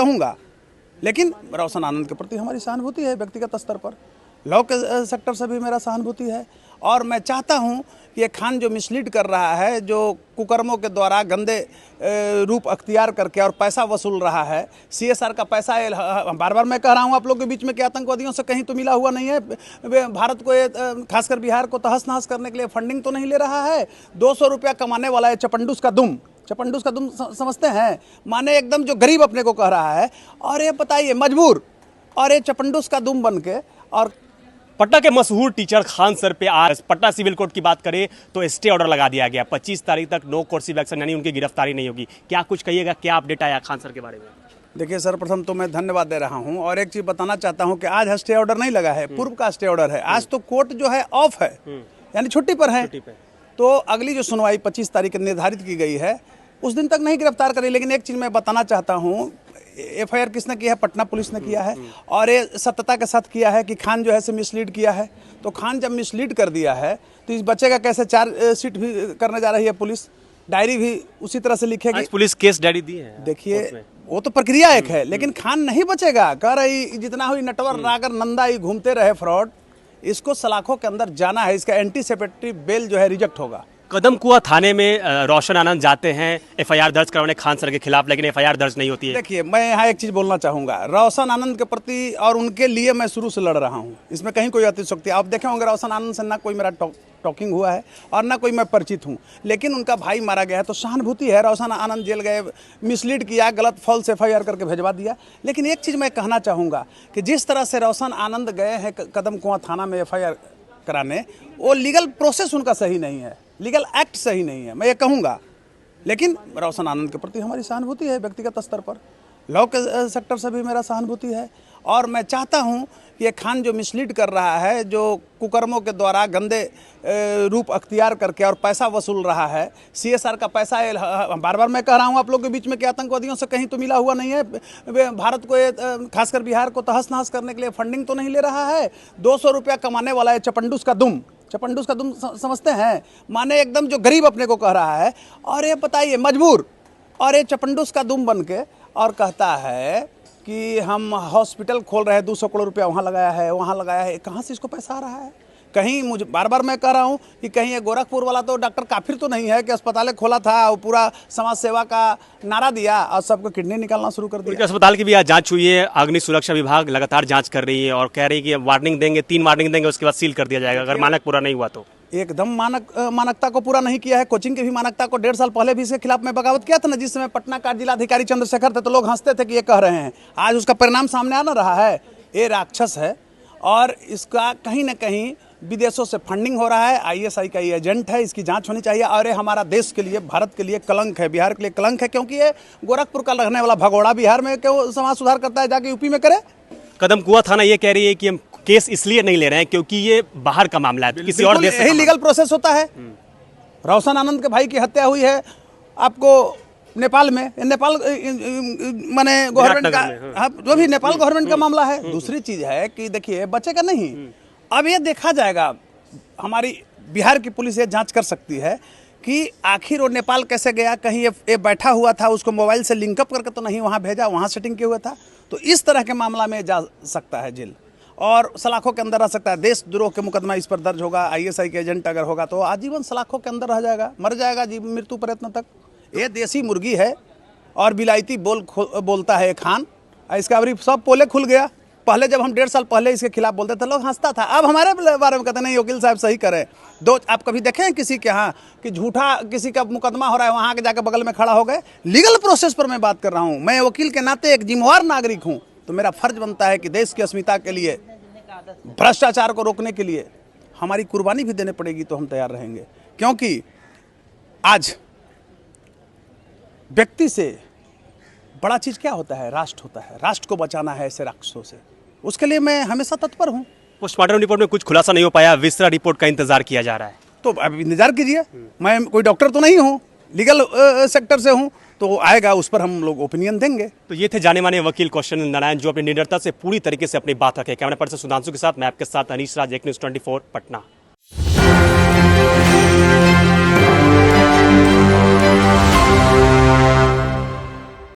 कहूँगा। लेकिन रोशन आनंद के प्रति हमारी सहानुभूति है व्यक्तिगत स्तर पर, लॉ के सेक्टर से भी मेरा सहानुभूति है। और मैं चाहता हूं कि ये खान जो मिसलीड कर रहा है, जो कुकर्मों के द्वारा गंदे रूप अख्तियार करके और पैसा वसूल रहा है, CSR का पैसा बार बार मैं कह रहा हूं आप लोग के बीच में कि आतंकवादियों से कहीं तो मिला हुआ नहीं है। भारत को ये खासकर बिहार को तहस नहस करने के लिए फंडिंग तो नहीं ले रहा है। 200 रुपया कमाने वाला है चपंडूस का दुम समझते हैं, माने एकदम जो गरीब अपने को कह रहा है। और ये बताइए मजबूर, और ये चपंडूस का दुम बन के। और पटना के मशहूर टीचर खान सर पे आज पटना सिविल कोर्ट की बात करें तो स्टे ऑर्डर लगा दिया गया। 25 तारीख तक नो कोर्सिव एक्शन यानी उनकी गिरफ्तारी नहीं होगी। क्या कुछ कहिएगा, क्या अपडेट आया खान सर के बारे में? देखिए सर्वप्रथम तो मैं धन्यवाद दे रहा हूं और एक चीज़ बताना चाहता हूं कि आज स्टे ऑर्डर नहीं लगा है, पूर्व का स्टे ऑर्डर है। आज तो कोर्ट जो है ऑफ है, यानी छुट्टी पर है। तो अगली जो सुनवाई 25 तारीख निर्धारित की गई है उस दिन तक नहीं गिरफ्तार करें। लेकिन एक चीज़ मैं बताना चाहता हूँ, FIR किसने किया है? पटना पुलिस ने किया है। और ये सत्यता के साथ किया है कि खान जो है से मिसलीड किया है। तो खान जब मिसलीड कर दिया है तो इस बच्चे का कैसे चार्जशीट भी करने जा रही है पुलिस, डायरी भी उसी तरह से लिखेगी। आज पुलिस केस डायरी दी है। देखिए वो तो प्रक्रिया एक है, लेकिन खान नहीं बचेगा। कह रही जितना हुई नटवर नागर नंदा ही घूमते रहे फ्रॉड, इसको सलाखों के अंदर जाना है। इसका एंटीसिपेटरी बेल जो है रिजेक्ट होगा। कदम कुआ थाने में रोशन आनंद जाते हैं FIR दर्ज करवाने खान सर के खिलाफ, लेकिन FIR दर्ज नहीं होती है। देखिए मैं यहाँ एक चीज़ बोलना चाहूँगा, रोशन आनंद के प्रति और उनके लिए मैं शुरू से लड़ रहा हूँ, इसमें कहीं कोई अतिशयोक्ति। आप देखे होंगे रोशन आनंद से ना कोई मेरा टॉकिंग हुआ है और ना कोई मैं परिचित हूँ, लेकिन उनका भाई मारा गया है तो सहानुभूति है। रोशन आनंद जेल गए, मिसलीड किया, गलत फॉल्स FIR करके भिजवा दिया। लेकिन एक चीज़ मैं कहना चाहूँगा कि जिस तरह से रोशन आनंद गए हैं कदम कुआं थाना में FIR कराने, वो लीगल प्रोसेस उनका सही नहीं है, लीगल एक्ट सही नहीं है, मैं ये कहूँगा। लेकिन रोशन आनंद के प्रति हमारी सहानुभूति है व्यक्तिगत स्तर पर, लॉ के सेक्टर से भी मेरा सहानुभूति है। और मैं चाहता हूं कि ये खान जो मिसलीड कर रहा है, जो कुकर्मों के द्वारा गंदे रूप अख्तियार करके और पैसा वसूल रहा है, CSR का पैसा बार बार मैं कह रहा हूं आप लोग के बीच में कि आतंकवादियों से कहीं तो मिला हुआ नहीं है। भारत को ये खासकर बिहार को तहस नहस करने के लिए फंडिंग तो नहीं ले रहा है। 200 रुपया कमाने वाला है चपंडूस का दुम समझते हैं, माने एकदम जो गरीब अपने को कह रहा है। और ये बताइए मजबूर, और ये चपंडूस का दुम बन के और कहता है कि हम हॉस्पिटल खोल रहे हैं, 200 करोड़ रुपया वहाँ लगाया है, वहाँ लगाया है। कहाँ से इसको पैसा आ रहा है? कहीं मुझे बार बार मैं कह रहा हूँ कि कहीं ये गोरखपुर वाला तो डॉक्टर काफिर तो नहीं है कि अस्पताल खोला था, वो पूरा समाज सेवा का नारा दिया और सबको किडनी निकालना शुरू कर दिया। अस्पताल की भी आज जांच हुई है, अग्नि सुरक्षा विभाग लगातार जांच कर रही है और कह रही है कि वार्निंग देंगे, 3 वार्निंग देंगे, उसके बाद सील कर दिया जाएगा अगर मानक पूरा नहीं हुआ तो। एकदम मानकता को पूरा नहीं किया है। कोचिंग की भी मानकता को 1.5 साल पहले भी इसके खिलाफ मैं बगावत किया था ना, जिस समय पटना का जिलाधिकारी चंद्रशेखर थे तो लोग हंसते थे कि ये कह रहे हैं। आज उसका परिणाम सामने आ ना रहा है। ये राक्षस है और इसका कहीं ना कहीं विदेशों से फंडिंग हो रहा है। ISI का ये एजेंट है, इसकी जांच होनी चाहिए। और ये हमारा देश के लिए, भारत के लिए कलंक है, बिहार के लिए कलंक है, क्योंकि ये गोरखपुर का रहने वाला भगोड़ा बिहार में क्यों समाज सुधार करता है, जाके यूपी में करे। कदम कुआं थाना ये कह रही है कि हम केस इसलिए नहीं ले रहे हैं क्योंकि ये बाहर का मामला है, किसी और देश से। यही लीगल प्रोसेस होता है। रोशन आनंद के भाई की हत्या हुई है आपको नेपाल में, नेपाल माने गवर्नमेंट का, जो भी नेपाल गवर्नमेंट का मामला है। दूसरी चीज है कि देखिए बचेगा नहीं, अब ये देखा जाएगा। हमारी बिहार की पुलिस ये जांच कर सकती है कि आखिर वो नेपाल कैसे गया, कहीं ये बैठा हुआ था, उसको मोबाइल से लिंकअप करके तो नहीं वहाँ भेजा, वहाँ सेटिंग किया हुआ था। तो इस तरह के मामला में जा सकता है जेल और सलाखों के अंदर रह सकता है। देशद्रोह के मुकदमा इस पर दर्ज होगा। ISI के एजेंट अगर होगा तो आजीवन सलाखों के अंदर रह जाएगा, मर जाएगा मृत्यु प्रयत्न तक। ये देसी मुर्गी है और बिलायती बोलता है खान। इसका अभी सब पोले खुल गया। पहले जब हम 1.5 साल पहले इसके खिलाफ बोलते थे लोग हंसता था, अब हमारे बारे में कहते नहीं वकील साहब सही करें। आप कभी देखे हैं किसी के यहाँ कि झूठा किसी का मुकदमा हो रहा है वहाँ के जाकर बगल में खड़ा हो गए? लीगल प्रोसेस पर मैं बात कर रहा हूँ। मैं वकील के नाते एक जिम्मेवार नागरिक हूँ, तो मेरा फर्ज बनता है कि देश की अस्मिता के लिए, भ्रष्टाचार को रोकने के लिए हमारी कुर्बानी भी देने पड़ेगी तो हम तैयार रहेंगे। क्योंकि आज व्यक्ति से बड़ा चीज क्या होता है? राष्ट्र होता है। राष्ट्र को बचाना है ऐसे राक्षसों से, उसके लिए मैं हमेशा तत्पर हूँ। पोस्टमार्टम रिपोर्ट में कुछ खुलासा नहीं हो पाया, विस्तारा रिपोर्ट का इंतजार किया जा रहा है, तो अब इंतजार कीजिए। मैं कोई डॉक्टर तो नहीं हूँ, लीगल सेक्टर से हूँ, तो आएगा उस पर हम लोग ओपिनियन देंगे। तो ये थे जाने माने वकील कौशल नारायण, जो अपनी निडरता से पूरी तरीके से अपनी बात रखे। कैमरा पर्सन सुधांशु के साथ मैं आपके साथ अनीश राज, एक न्यूज़ 24 पटना।